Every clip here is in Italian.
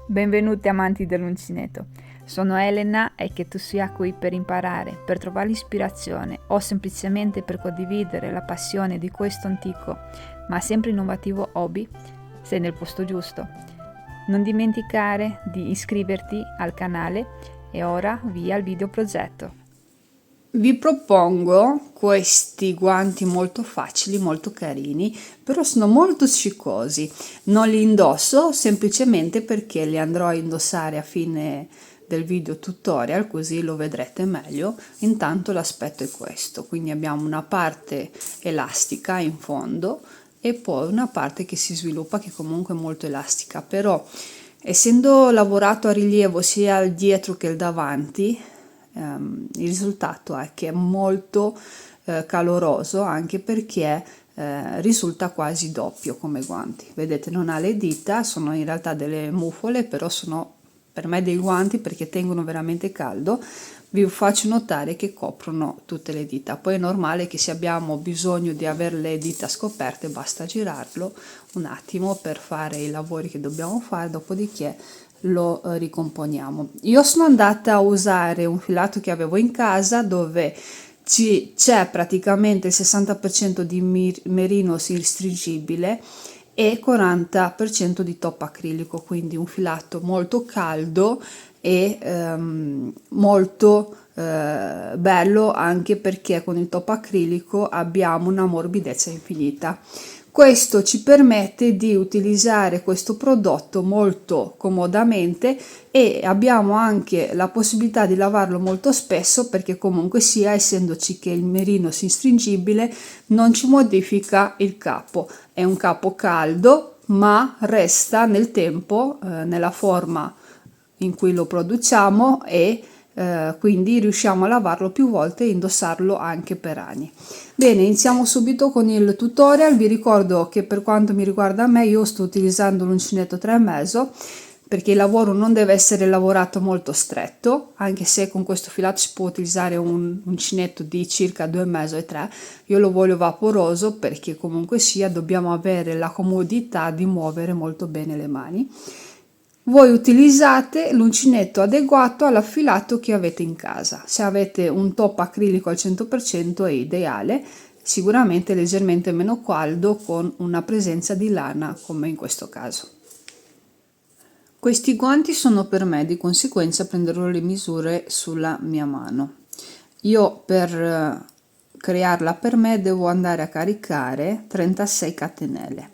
Benvenuti amanti dell'uncinetto, sono Elena e che tu sia qui per imparare, per trovare l'ispirazione o semplicemente per condividere la passione di questo antico ma sempre innovativo hobby, sei nel posto giusto. Non dimenticare di iscriverti al canale e ora via al video progetto. Vi propongo questi guanti molto facili, molto carini, però sono molto sciccosi. Non li indosso semplicemente perché li andrò a indossare a fine del video tutorial, così lo vedrete meglio. Intanto l'aspetto è questo, quindi abbiamo una parte elastica in fondo e poi una parte che si sviluppa che comunque è molto elastica, però essendo lavorato a rilievo sia il dietro che il davanti, il risultato è che è molto caloroso, anche perché risulta quasi doppio come guanti. Vedete, non ha le dita, sono in realtà delle mufole, però sono per me dei guanti perché tengono veramente caldo. Vi faccio notare che coprono tutte le dita. Poi è normale che se abbiamo bisogno di avere le dita scoperte basta girarlo un attimo per fare i lavori che dobbiamo fare, dopodiché lo ricomponiamo. Io sono andata a usare un filato che avevo in casa dove c'è praticamente il 60% di merino stringibile e 40% di top acrilico, quindi un filato molto caldo e molto bello, anche perché con il top acrilico abbiamo una morbidezza infinita. Questo ci permette di utilizzare questo prodotto molto comodamente e abbiamo anche la possibilità di lavarlo molto spesso, perché comunque sia, essendoci che il merino si stringibile, non ci modifica il capo. È un capo caldo, ma resta nel tempo nella forma in cui lo produciamo e quindi riusciamo a lavarlo più volte e indossarlo anche per anni. Bene, iniziamo subito con il tutorial. Vi ricordo che per quanto mi riguarda me, io sto utilizzando l'uncinetto 3,5 perché il lavoro non deve essere lavorato molto stretto, anche se con questo filato si può utilizzare un uncinetto di circa 2,5 e 3. Io lo voglio vaporoso perché comunque sia dobbiamo avere la comodità di muovere molto bene le mani. Voi utilizzate l'uncinetto adeguato all'affilato che avete in casa. Se avete un top acrilico al 100% è ideale, sicuramente leggermente meno caldo con una presenza di lana come in questo caso. Questi guanti sono per me, di conseguenza prenderò le misure sulla mia mano. Io per crearla per me devo andare a caricare 36 catenelle.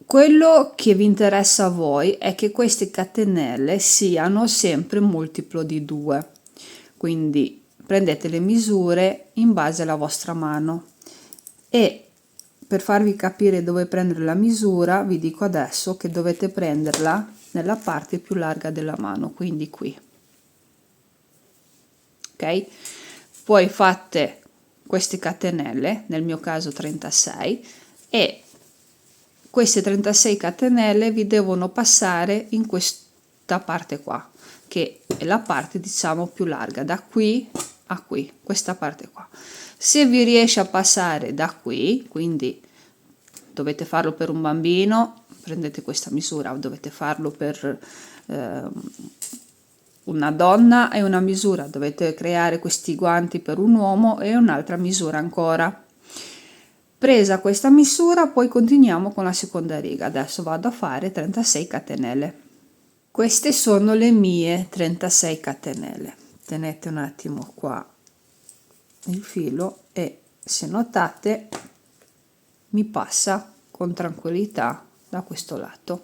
Quello che vi interessa a voi è che queste catenelle siano sempre multiplo di 2, quindi prendete le misure in base alla vostra mano e per farvi capire dove prendere la misura vi dico adesso che dovete prenderla nella parte più larga della mano, quindi qui, ok? Poi fate queste catenelle, nel mio caso 36, e queste 36 catenelle vi devono passare in questa parte qua, che è la parte diciamo più larga, da qui a qui, questa parte qua. Se vi riesce a passare da qui, quindi dovete farlo per un bambino, prendete questa misura, dovete farlo per una donna è una misura, dovete creare questi guanti per un uomo e un'altra misura ancora. Presa questa misura, poi continuiamo con la seconda riga. Adesso vado a fare 36 catenelle. Queste sono le mie 36 catenelle. Tenete un attimo qua il filo e se notate mi passa con tranquillità da questo lato.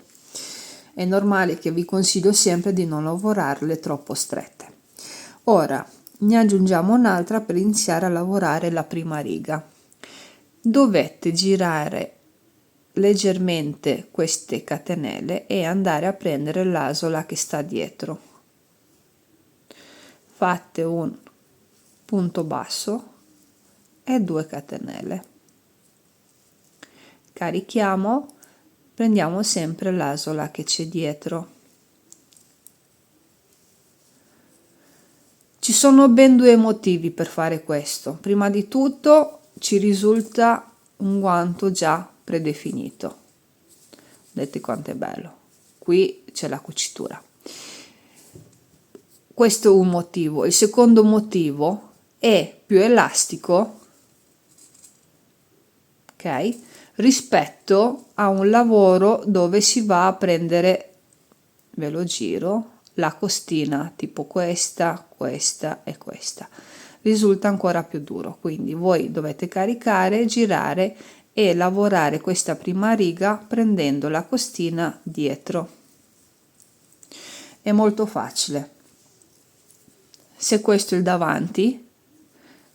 È normale che vi consiglio sempre di non lavorarle troppo strette. Ora ne aggiungiamo un'altra per iniziare a lavorare la prima riga. Dovete girare leggermente queste catenelle e andare a prendere l'asola che sta dietro. Fate un punto basso e 2 catenelle. Carichiamo, prendiamo sempre l'asola che c'è dietro. Ci sono ben due motivi per fare questo. Prima di tutto ci risulta un guanto già predefinito. Vedete quanto è bello. Qui c'è la cucitura. Questo è un motivo. Il secondo motivo è più elastico, ok, rispetto a un lavoro dove si va a prendere, ve lo giro, la costina tipo questa, questa e questa. Risulta ancora più duro, quindi voi dovete caricare, girare e lavorare questa prima riga prendendo la costina dietro. È molto facile. Se questo è il davanti,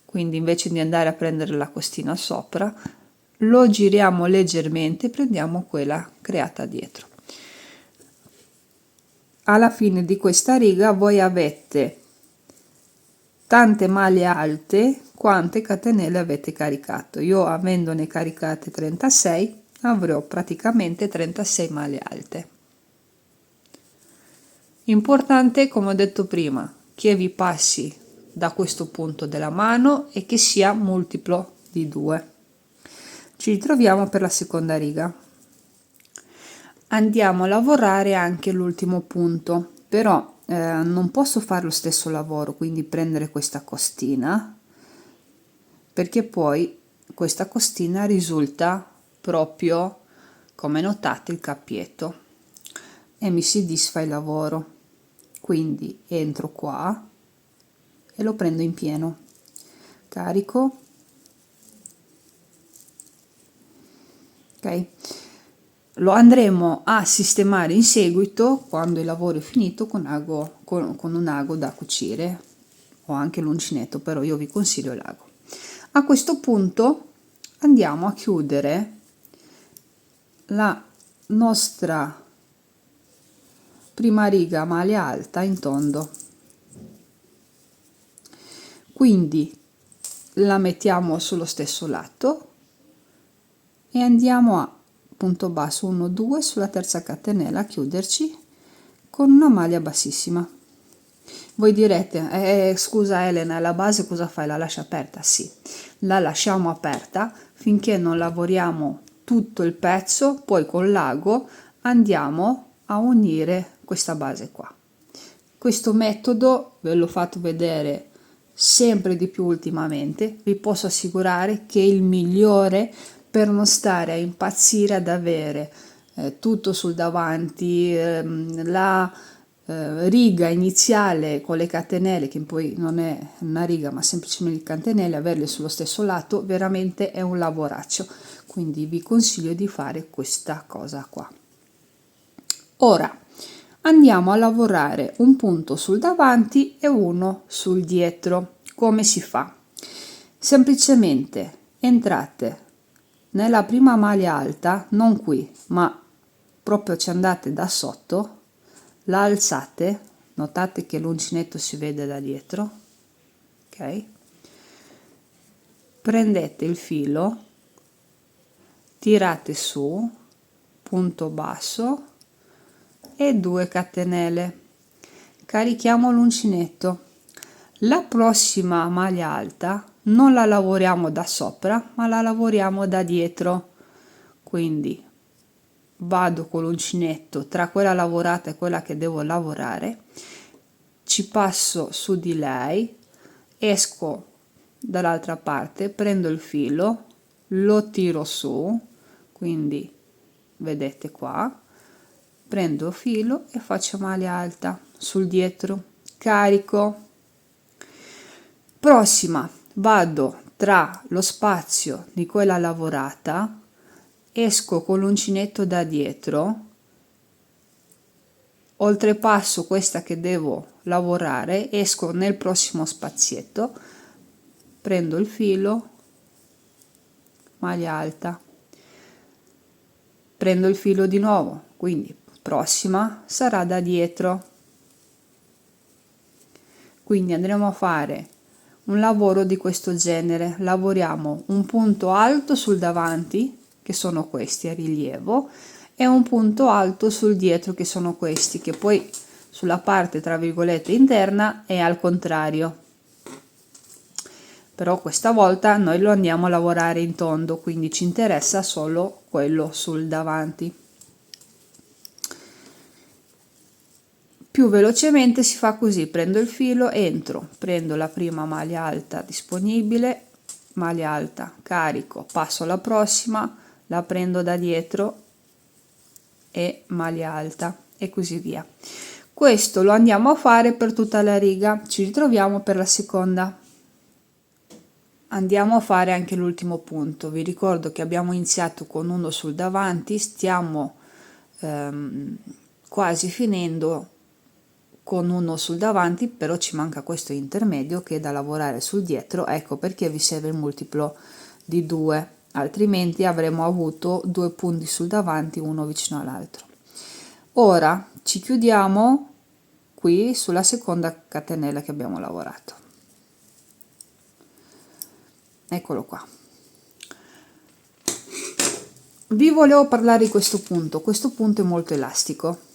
quindi invece di andare a prendere la costina sopra, lo giriamo leggermente e prendiamo quella creata dietro. Alla fine di questa riga voi avete tante maglie alte quante catenelle avete caricato. Io, avendone caricate 36, avrò praticamente 36 maglie alte. Importante, come ho detto prima, che vi passi da questo punto della mano e che sia multiplo di 2. Ci ritroviamo per la seconda riga. Andiamo a lavorare anche l'ultimo punto, però non posso fare lo stesso lavoro, quindi prendere questa costina, perché poi questa costina risulta proprio, come notate, il cappietto e mi si disfa il lavoro. Quindi entro qua e lo prendo in pieno, carico, ok. Lo andremo a sistemare in seguito quando il lavoro è finito con un ago da cucire o anche l'uncinetto, però io vi consiglio l'ago. A questo punto andiamo a chiudere la nostra prima riga maglia alta in tondo, quindi la mettiamo sullo stesso lato e andiamo a punto basso 1 2 sulla terza catenella a chiuderci con una maglia bassissima. Voi direte scusa Elena, la base cosa fai, la lascia aperta? Sì, la lasciamo aperta finché non lavoriamo tutto il pezzo, poi con l'ago andiamo a unire questa base qua. Questo metodo ve l'ho fatto vedere sempre di più ultimamente, vi posso assicurare che è il migliore per non stare a impazzire ad avere tutto sul davanti, la riga iniziale con le catenelle, che poi non è una riga ma semplicemente le catenelle, averle sullo stesso lato veramente è un lavoraccio, quindi vi consiglio di fare questa cosa qua. Ora andiamo a lavorare un punto sul davanti e uno sul dietro. Come si fa? Semplicemente entrate nella prima maglia alta, non qui ma proprio ci andate da sotto, la alzate, notate che l'uncinetto si vede da dietro, ok, prendete il filo, tirate su, punto basso e 2 catenelle, carichiamo l'uncinetto. La prossima maglia alta non la lavoriamo da sopra ma la lavoriamo da dietro, quindi vado con l'uncinetto tra quella lavorata e quella che devo lavorare, ci passo su di lei, esco dall'altra parte, prendo il filo, lo tiro su, quindi vedete qua, prendo filo e faccio maglia alta sul dietro, carico. Prossima, vado tra lo spazio di quella lavorata, esco con l'uncinetto da dietro, oltrepasso questa che devo lavorare, esco nel prossimo spazietto, prendo il filo, maglia alta, prendo il filo di nuovo, quindi prossima sarà da dietro. Quindi andremo a fare un lavoro di questo genere, lavoriamo un punto alto sul davanti, che sono questi a rilievo, e un punto alto sul dietro, che sono questi, che poi sulla parte tra virgolette interna è al contrario, però questa volta noi lo andiamo a lavorare in tondo, quindi ci interessa solo quello sul davanti. Più velocemente si fa così: prendo il filo, entro, prendo la prima maglia alta disponibile, maglia alta, carico, passo alla prossima, la prendo da dietro e maglia alta e così via. Questo lo andiamo a fare per tutta la riga. Ci ritroviamo per la seconda. Andiamo a fare anche l'ultimo punto. Vi ricordo che abbiamo iniziato con uno sul davanti, stiamo quasi finendo con uno sul davanti, però ci manca questo intermedio che è da lavorare sul dietro. Ecco perché vi serve il multiplo di 2, altrimenti avremmo avuto 2 punti sul davanti, uno vicino all'altro. Ora ci chiudiamo qui sulla seconda catenella che abbiamo lavorato. Eccolo qua. Vi volevo parlare di questo punto è molto elastico,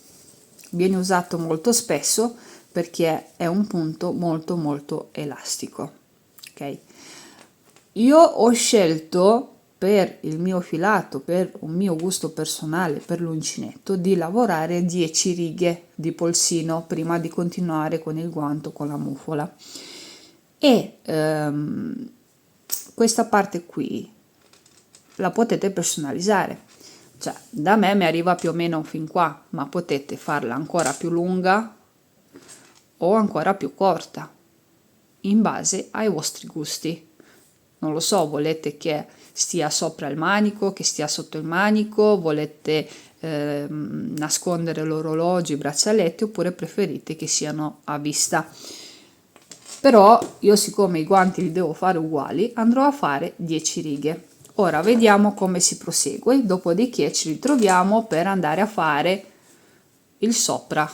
viene usato molto spesso perché è un punto molto elastico, ok? Io ho scelto per il mio filato, per un mio gusto personale, per l'uncinetto, di lavorare 10 righe di polsino prima di continuare con il guanto, con la mufola, e questa parte qui la potete personalizzare, cioè da me mi arriva più o meno fin qua, ma potete farla ancora più lunga o ancora più corta in base ai vostri gusti. Non lo so, volete che stia sopra il manico, che stia sotto il manico, volete nascondere l'orologio, i braccialetti, oppure preferite che siano a vista. Però io, siccome i guanti li devo fare uguali, andrò a fare 10 righe. Ora vediamo come si prosegue, dopodiché ci ritroviamo per andare a fare il sopra.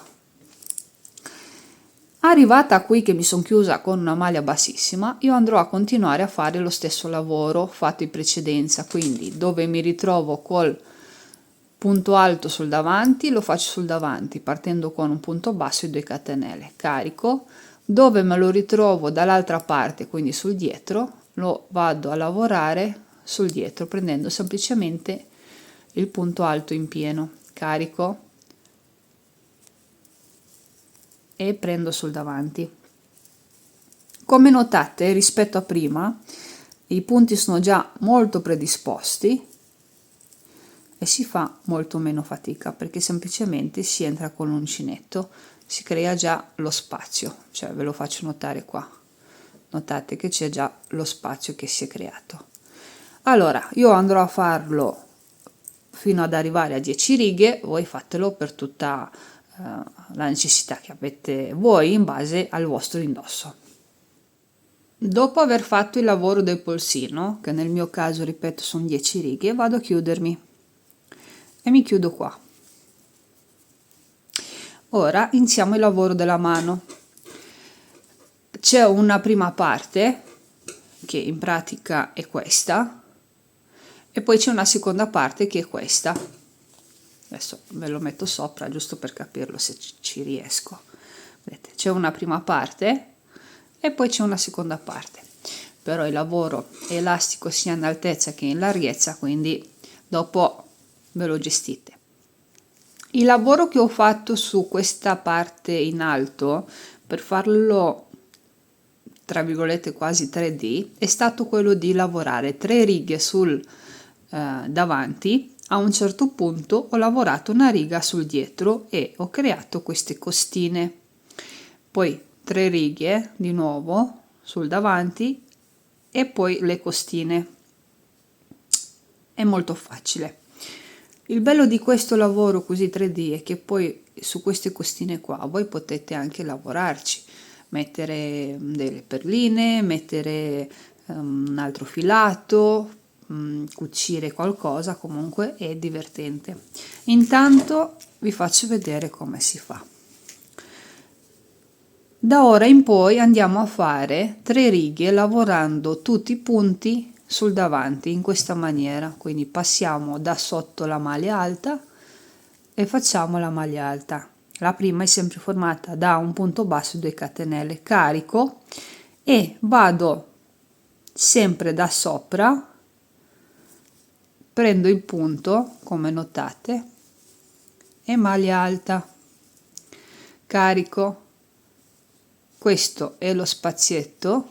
Arrivata qui che mi sono chiusa con una maglia bassissima, io andrò a continuare a fare lo stesso lavoro fatto in precedenza, quindi dove mi ritrovo col punto alto sul davanti, lo faccio sul davanti partendo con un punto basso e 2 catenelle, carico. Dove me lo ritrovo dall'altra parte, quindi sul dietro, lo vado a lavorare sul dietro prendendo semplicemente il punto alto in pieno, carico e prendo sul davanti. Come notate, rispetto a prima, i punti sono già molto predisposti e si fa molto meno fatica perché semplicemente si entra con l'uncinetto, si crea già lo spazio, cioè ve lo faccio notare qua, notate che c'è già lo spazio che si è creato. Allora io andrò a farlo fino ad arrivare a 10 righe, voi fatelo per tutta la necessità che avete voi in base al vostro indosso. Dopo aver fatto il lavoro del polsino, che nel mio caso ripeto sono 10 righe, vado a chiudermi e mi chiudo qua. Ora iniziamo il lavoro della mano. C'è una prima parte che in pratica è questa e poi c'è una seconda parte che è questa. Adesso ve lo metto sopra giusto per capirlo se ci riesco. Vedete, c'è una prima parte e poi c'è una seconda parte, però il lavoro è elastico sia in altezza che in larghezza, quindi dopo ve lo gestite. Il lavoro che ho fatto su questa parte in alto per farlo tra virgolette quasi 3D è stato quello di lavorare 3 righe sul davanti. A un certo punto ho lavorato una riga sul dietro e ho creato queste costine, poi 3 righe di nuovo sul davanti e poi le costine. È molto facile. Il bello di questo lavoro così 3D è che poi su queste costine qua voi potete anche lavorarci, mettere delle perline, mettere un altro filato, cucire qualcosa, comunque è divertente. Intanto vi faccio vedere come si fa. Da ora in poi andiamo a fare 3 righe lavorando tutti i punti sul davanti in questa maniera, quindi passiamo da sotto la maglia alta e facciamo la maglia alta. La prima è sempre formata da un punto basso e 2 catenelle, carico e vado sempre da sopra, prendo il punto come notate e maglia alta, carico, questo è lo spazietto,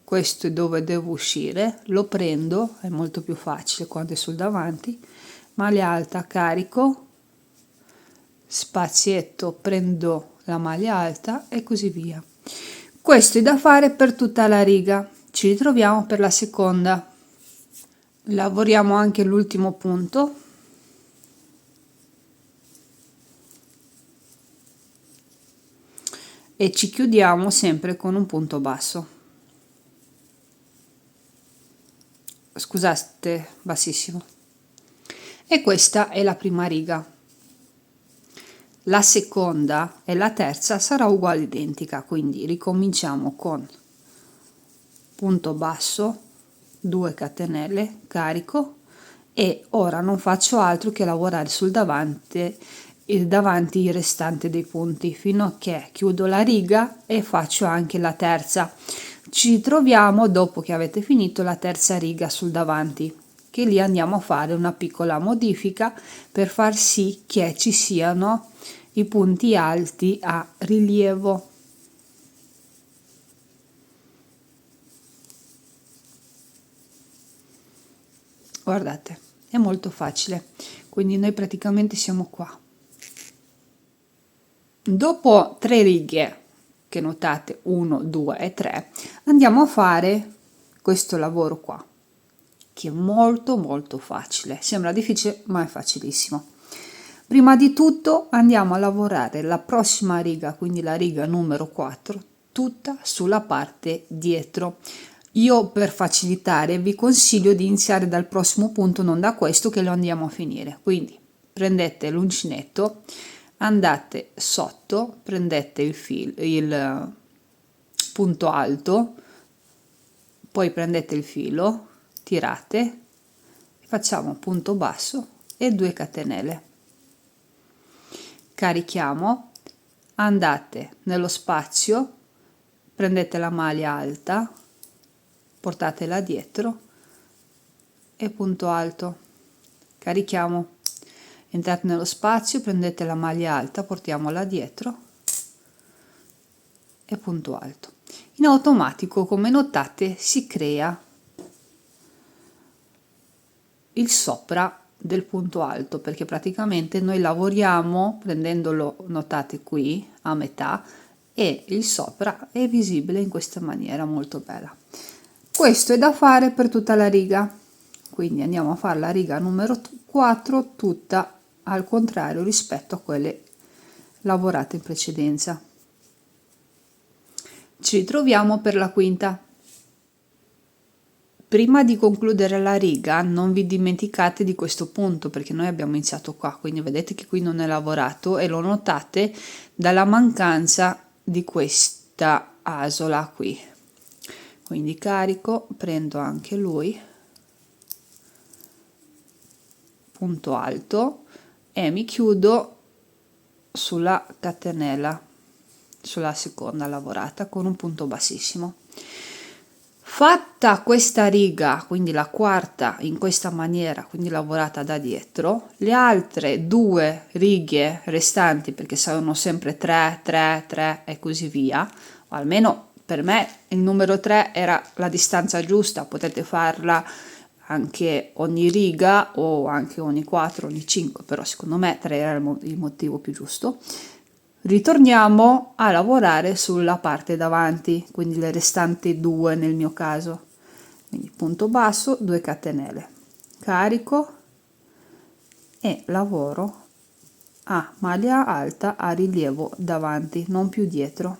questo è dove devo uscire, lo prendo, è molto più facile quando è sul davanti, maglia alta, carico, spazietto, prendo la maglia alta e così via. Questo è da fare per tutta la riga. Ci ritroviamo per la seconda. Lavoriamo anche l'ultimo punto. E ci chiudiamo sempre con un punto basso. Scusate, bassissimo. E questa è la prima riga. La seconda e la terza sarà uguale, identica, quindi ricominciamo con punto basso, 2 catenelle, carico, e ora non faccio altro che lavorare sul davanti il restante dei punti fino a che chiudo la riga e faccio anche la terza. Ci troviamo dopo che avete finito la terza riga sul davanti, che lì andiamo a fare una piccola modifica per far sì che ci siano i punti alti a rilievo. Guardate, è molto facile, quindi noi praticamente siamo qua. Dopo 3 righe, che notate 1, 2 e 3, andiamo a fare questo lavoro qua, che è molto facile. Sembra difficile, ma è facilissimo. Prima di tutto andiamo a lavorare la prossima riga, quindi la riga numero 4, tutta sulla parte dietro. Io per facilitare vi consiglio di iniziare dal prossimo punto, non da questo che lo andiamo a finire. Quindi prendete l'uncinetto, andate sotto, prendete il punto alto, poi prendete il filo, tirate, facciamo punto basso e 2 catenelle. Carichiamo, andate nello spazio, prendete la maglia alta, portatela dietro e punto alto. Carichiamo, entrate nello spazio, prendete la maglia alta, portiamola dietro e punto alto. In automatico, come notate, si crea il sopra del punto alto, perché praticamente noi lavoriamo prendendolo, notate qui, a metà, e il sopra è visibile in questa maniera molto bella. Questo è da fare per tutta la riga, quindi andiamo a fare la riga numero 4 tutta al contrario rispetto a quelle lavorate in precedenza. Ci ritroviamo per la quinta. Prima di concludere la riga non vi dimenticate di questo punto, perché noi abbiamo iniziato qua, quindi vedete che qui non è lavorato e lo notate dalla mancanza di questa asola qui. Quindi carico, prendo anche lui, punto alto e mi chiudo sulla catenella, sulla seconda lavorata con un punto bassissimo. Fatta questa riga, quindi la quarta in questa maniera, quindi lavorata da dietro, le altre 2 righe restanti, perché saranno sempre 3, 3, 3 e così via, o almeno per me il numero 3 era la distanza giusta, potete farla anche ogni riga o anche ogni 4, ogni 5, però secondo me 3 era il motivo più giusto. Ritorniamo a lavorare sulla parte davanti, quindi le restanti 2 nel mio caso. Quindi punto basso, 2 catenelle, carico e lavoro a maglia alta a rilievo davanti, non più dietro.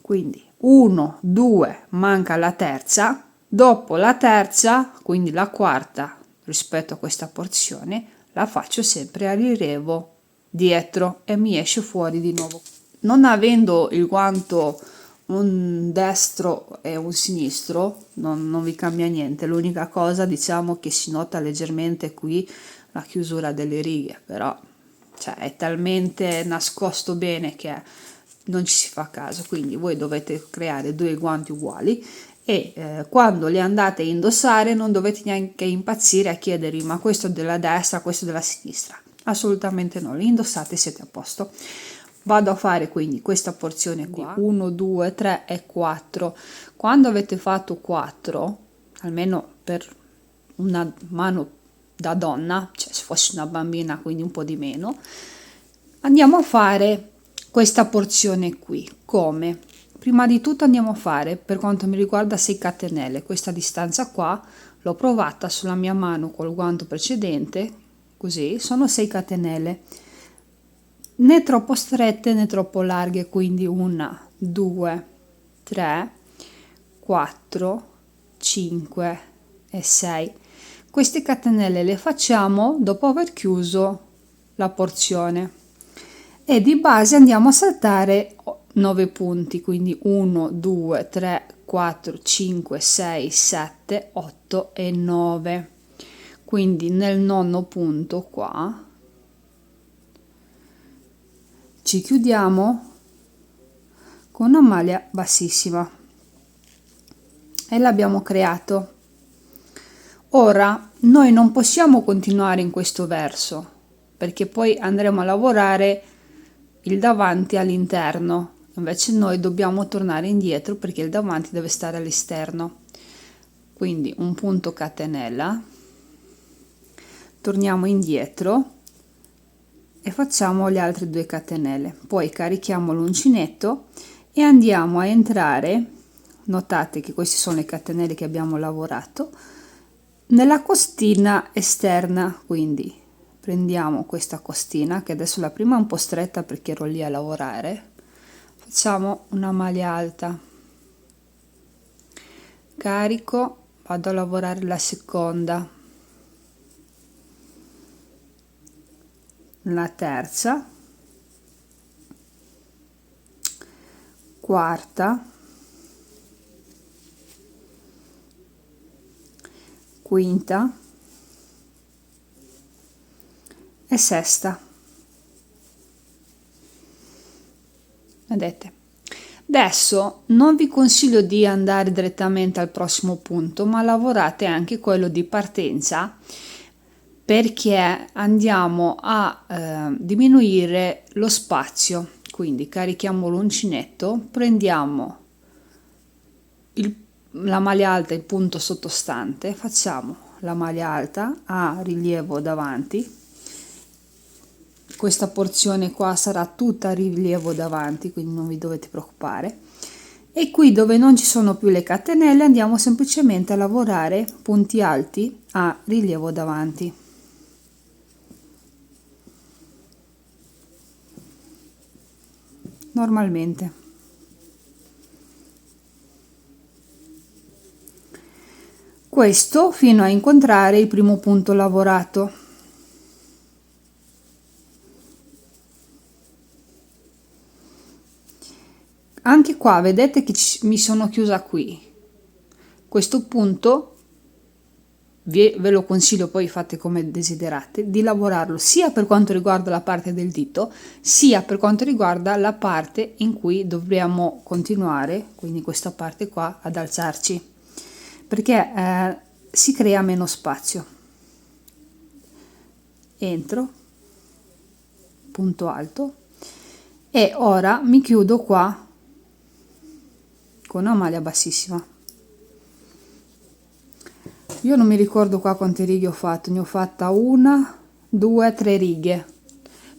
Quindi 1, 2, manca la terza, dopo la terza, quindi la quarta rispetto a questa porzione, la faccio sempre a rilievo dietro e mi esce fuori di nuovo. Non avendo il guanto un destro e un sinistro non vi cambia niente, l'unica cosa diciamo che si nota leggermente qui la chiusura delle righe, però cioè, è talmente nascosto bene che non ci si fa caso, quindi voi dovete creare 2 guanti uguali e quando le andate a indossare non dovete neanche impazzire a chiedervi ma questo è della destra, questo è della sinistra. Assolutamente no, le indossate e siete a posto. Vado a fare quindi questa porzione qua, 1, 2, 3 e 4. Quando avete fatto 4, almeno per una mano da donna, cioè se fossi una bambina quindi un po' di meno, andiamo a fare questa porzione qui. Come? Prima di tutto andiamo a fare, per quanto mi riguarda, 6 catenelle. Questa distanza qua l'ho provata sulla mia mano col guanto precedente, così, sono 6 catenelle. Né troppo strette né troppo larghe, quindi 1, 2, 3, 4, 5 e 6. Queste catenelle le facciamo dopo aver chiuso la porzione e di base andiamo a saltare 9 punti, quindi 1, 2, 3, 4, 5, 6, 7, 8 e 9. Quindi nel nono punto qua ci chiudiamo con una maglia bassissima e l'abbiamo creato. Ora noi non possiamo continuare in questo verso perché poi andremo a lavorare il davanti all'interno, invece noi dobbiamo tornare indietro perché il davanti deve stare all'esterno. Quindi un punto catenella, torniamo indietro e facciamo le altre 2 catenelle, poi carichiamo l'uncinetto e andiamo a entrare, notate che queste sono le catenelle che abbiamo lavorato, nella costina esterna. Quindi prendiamo questa costina, che adesso la prima è un po' stretta perché ero lì a lavorare, facciamo una maglia alta, carico, vado a lavorare la seconda, la terza, quarta, quinta e sesta. Vedete? Adesso non vi consiglio di andare direttamente al prossimo punto, ma lavorate anche quello di partenza, perché andiamo a diminuire lo spazio. Quindi carichiamo l'uncinetto, prendiamo la maglia alta, il punto sottostante, facciamo la maglia alta a rilievo davanti. Questa porzione qua sarà tutta a rilievo davanti, quindi non vi dovete preoccupare. E qui dove non ci sono più le catenelle andiamo semplicemente a lavorare punti alti a rilievo davanti. Normalmente. Questo fino a incontrare il primo punto lavorato. Anche qua vedete che mi sono chiusa qui. Questo punto ve lo consiglio, poi fate come desiderate, di lavorarlo sia per quanto riguarda la parte del dito, sia per quanto riguarda la parte in cui dovremo continuare, quindi questa parte qua, ad alzarci, perché si crea meno spazio. Entro, punto alto, e ora mi chiudo qua con una maglia bassissima. Io non mi ricordo qua quante righe ho fatto, ne ho fatta 1, 2, 3 righe,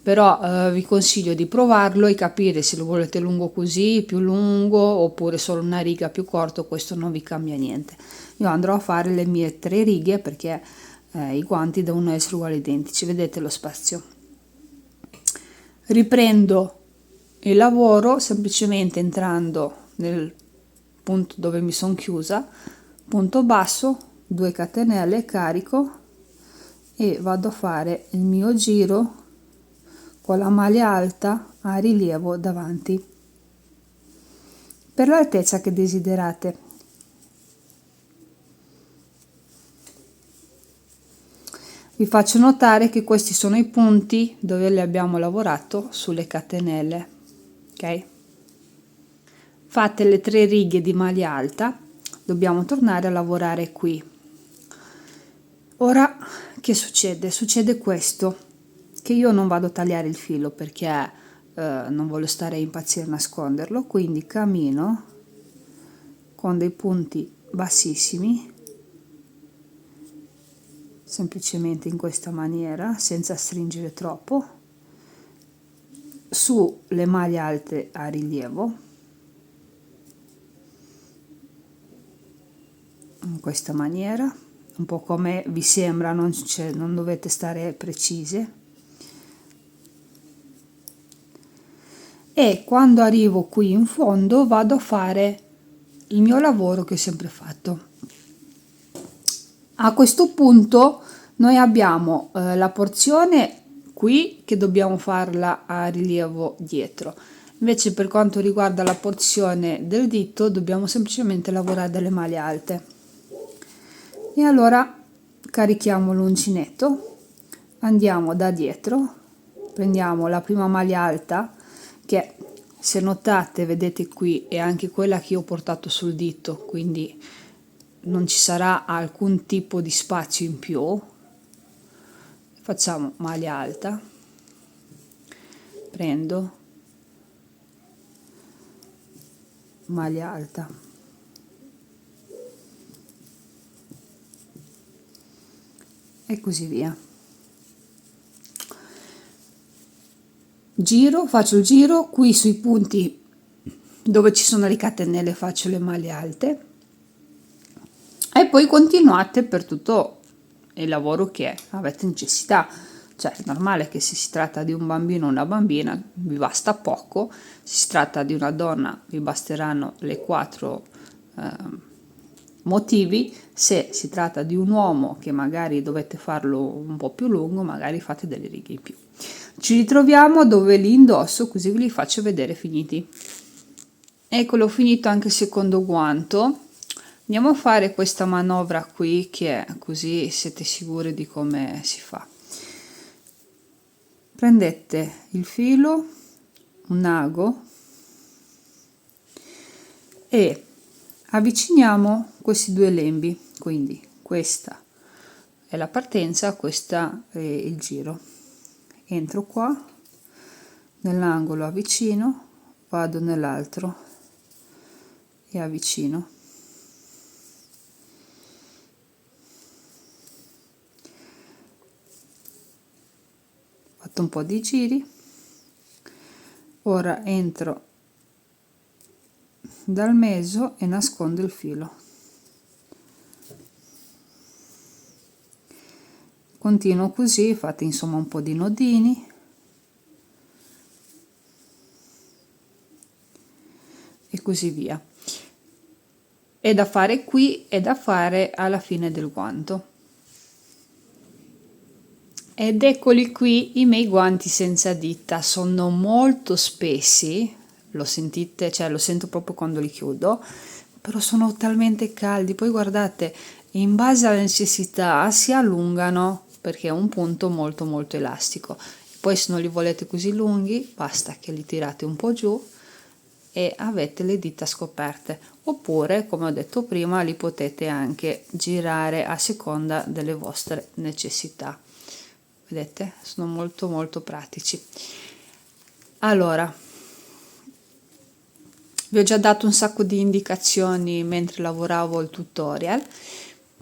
però vi consiglio di provarlo e capire se lo volete lungo così, più lungo, oppure solo una riga più corto. Questo non vi cambia niente. Io andrò a fare le mie 3 righe perché i guanti devono essere uguali identici. Vedete lo spazio? Riprendo il lavoro semplicemente entrando nel punto dove mi sono chiusa, punto basso, 2 catenelle, carico e vado a fare il mio giro con la maglia alta a rilievo davanti per l'altezza che desiderate. Vi faccio notare che questi sono i punti dove le abbiamo lavorato sulle catenelle, ok? Fate le 3 righe di maglia alta, dobbiamo tornare a lavorare qui. Ora che succede? Succede questo, che io non vado a tagliare il filo perché non voglio stare a impazzire a nasconderlo, quindi cammino con dei punti bassissimi, semplicemente in questa maniera, senza stringere troppo, sulle maglie alte a rilievo, in questa maniera, un po' come vi sembra, non dovete stare precise. E quando arrivo qui in fondo vado a fare il mio lavoro che ho sempre fatto. A questo punto noi abbiamo la porzione qui che dobbiamo farla a rilievo dietro, invece per quanto riguarda la porzione del dito dobbiamo semplicemente lavorare delle maglie alte. E allora carichiamo l'uncinetto, andiamo da dietro, prendiamo la prima maglia alta che, se notate, vedete qui, è anche quella che io ho portato sul dito, quindi non ci sarà alcun tipo di spazio in più. Facciamo maglia alta, prendo maglia alta, e così via. Giro, faccio il giro, qui sui punti dove ci sono le catenelle faccio le maglie alte e poi continuate per tutto il lavoro che avete necessità. Cioè è normale che se si tratta di un bambino o una bambina vi basta poco, se si tratta di una donna vi basteranno le 4 motivi, se si tratta di un uomo che magari dovete farlo un po' più lungo magari fate delle righe in più. Ci ritroviamo dove li indosso, così ve li faccio vedere finiti. Eccolo finito anche il secondo guanto. Andiamo a fare questa manovra qui, che è così siete sicuri di come si fa. Prendete il filo, un ago, e avviciniamo questi due lembi, quindi questa è la partenza, questa è il giro. Entro qua nell'angolo, avvicino, vado nell'altro e avvicino. Fatto un po' di giri, ora entro dal meso e nascondo il filo. Continuo così, fate insomma un po' di nodini e così via. È da fare qui e da fare alla fine del guanto. Ed eccoli qui i miei guanti senza dita, sono molto spessi, lo sentite, cioè lo sento proprio quando li chiudo, però sono talmente caldi. Poi guardate, in base alla necessità si allungano perché è un punto molto molto elastico. Poi se non li volete così lunghi basta che li tirate un po' giù e avete le dita scoperte, oppure come ho detto prima li potete anche girare a seconda delle vostre necessità. Vedete, sono molto molto pratici. Allora, vi ho già dato un sacco di indicazioni mentre lavoravo il tutorial,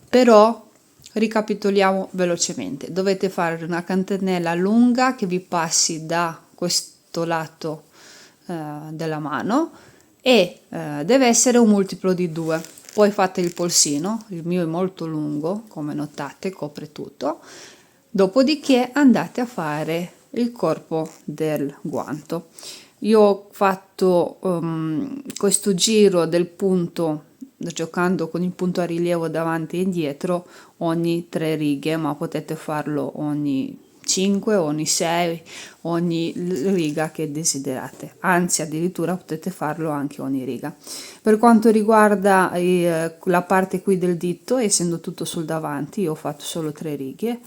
però ricapitoliamo velocemente. Dovete fare una catenella lunga che vi passi da questo lato della mano e deve essere un multiplo di 2. Poi fate il polsino, il mio è molto lungo, come notate, copre tutto. Dopodiché andate a fare il corpo del guanto. Io ho fatto questo giro del punto giocando con il punto a rilievo davanti e indietro ogni 3 righe, ma potete farlo ogni 5, ogni 6, ogni riga che desiderate, anzi addirittura potete farlo anche ogni riga. Per quanto riguarda la parte qui del dito, essendo tutto sul davanti, io ho fatto solo 3 righe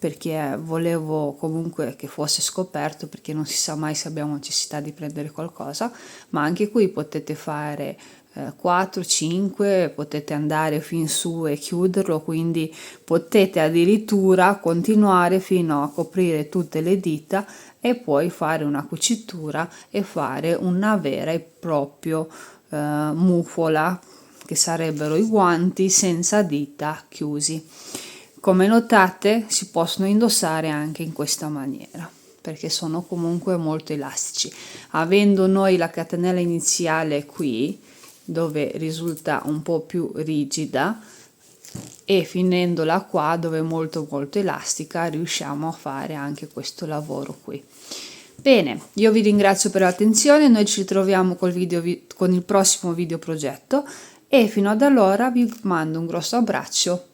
perché volevo comunque che fosse scoperto, perché non si sa mai se abbiamo necessità di prendere qualcosa, ma anche qui potete fare 4, 5, potete andare fin su e chiuderlo, quindi potete addirittura continuare fino a coprire tutte le dita e poi fare una cucitura e fare una vera e propria mufola, che sarebbero i guanti senza dita chiusi. Come notate si possono indossare anche in questa maniera, perché sono comunque molto elastici. Avendo noi la catenella iniziale qui, dove risulta un po' più rigida, e finendola qua dove è molto elastica, riusciamo a fare anche questo lavoro qui. Bene, io vi ringrazio per l'attenzione, noi ci ritroviamo con il prossimo video progetto e fino ad allora vi mando un grosso abbraccio.